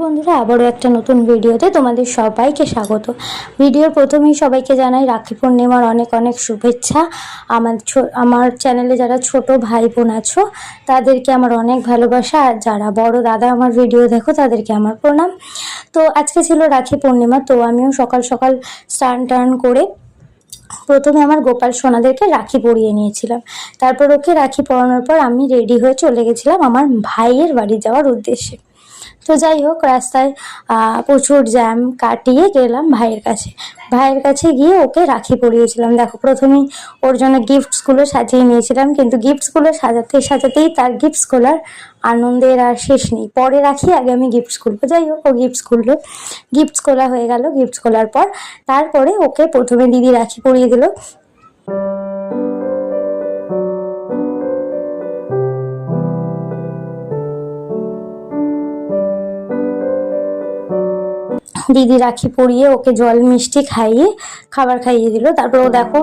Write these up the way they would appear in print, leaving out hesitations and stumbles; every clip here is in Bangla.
বন্ধুরা, আবারও একটা নতুন ভিডিওতে তোমাদের সবাইকে স্বাগত। ভিডিওর প্রথমেই সবাইকে জানাই রাখি পূর্ণিমার অনেক অনেক শুভেচ্ছা। আমার চ্যানেলে যারা ছোট ভাই বোন আছো তাদেরকে আমার অনেক ভালোবাসা, আর যারা বড় দাদা আমার ভিডিও দেখো তাদেরকে আমার প্রণাম। তো আজকে ছিল রাখি পূর্ণিমা, তো আমিও সকাল সকাল স্নান টান করে প্রথমে আমার গোপাল সোনাদেরকে রাখি পরিয়ে নিয়েছিলাম। তারপর ওকে রাখি পরানোর পর আমি রেডি হয়ে চলে গেছিলাম আমার ভাইয়ের বাড়ি যাওয়ার উদ্দেশ্যে। তো যাই হোক, রাস্তায় প্রচুর জ্যাম কাটিয়ে গেলাম ভাইয়ের কাছে গিয়ে ওকে রাখি পরিয়েছিলাম। দেখো, প্রথমেই ওর জন্য গিফটসগুলো সাজিয়ে নিয়েছিলাম, কিন্তু গিফটসগুলো সাজাতেই তার গিফটস খোলার আনন্দের আর শেষ নেই। পরে রাখি, আগে আমি গিফটস খুলবো। যাই হোক, ও গিফটস খোলা হয়ে গেল। গিফটস খোলার পর তারপরে ওকে প্রথমে দিদি রাখি পরিয়ে দিল। দিদি রাখি পরিয়ে ওকে জল মিষ্টি খাইয়ে খাবার খাইয়ে দিল। তারপর ও দেখো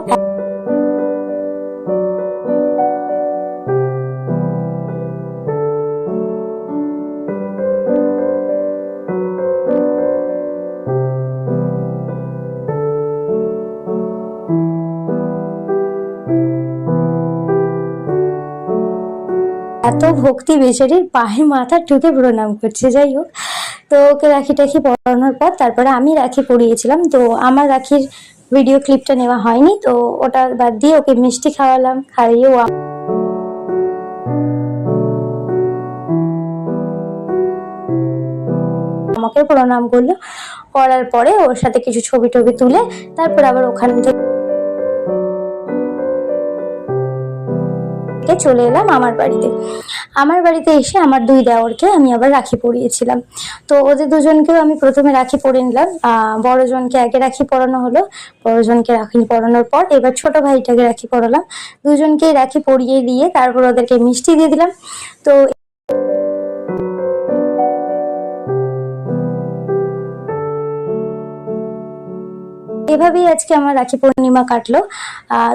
এত ভক্তি বেচারির, পায়ে মাথা ঠুকে প্রণাম করছে। যাই হোক, তো ওকে রাখি টাখি পরানোর পর তারপরে আমি রাখি পরিয়েছিলাম। তো আমার রাখির ভিডিও ক্লিপটা নেওয়া হয়নি, তো ওটা বাদ দিয়ে ওকে মিষ্টি খাওয়ালাম। খাইয়ে ও আমাকে প্রণাম করলো। করার পরে ওর সাথে কিছু ছবি টবি তুলে তারপর আবার ওখান থেকে চলে এলাম আমার বাড়িতে এসে আমার দুই দেওরকে আমি আবার রাখি পরিয়েছিলাম। তো ওদের দুজনকেও আমি প্রথমে রাখি পরিয়ে নিলাম। বড়জনকে আগে রাখি পরানো হলো, বড়জনকে রাখি পরানোর পর এবার ছোট ভাইটাকে রাখি পরালাম। দুজনকেই রাখি পরিয়ে দিয়ে তারপর ওদেরকে মিষ্টি দিয়ে দিলাম। তো এভাবেই আজকে আমার রাখি পূর্ণিমা কাটলো।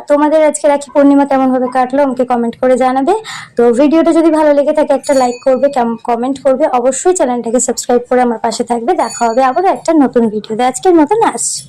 তোমাদের আজকে রাখি পূর্ণিমা কেমন ভাবে কাটলো আমাকে কমেন্ট করে জানাবে। তো ভিডিওটা যদি ভালো লেগে থাকে একটা লাইক করবে, কমেন্ট করবে, অবশ্যই চ্যানেলটাকে সাবস্ক্রাইব করে আমার পাশে থাকবে। দেখা হবে আবার একটা নতুন ভিডিওতে। আজকের মতন আসছি।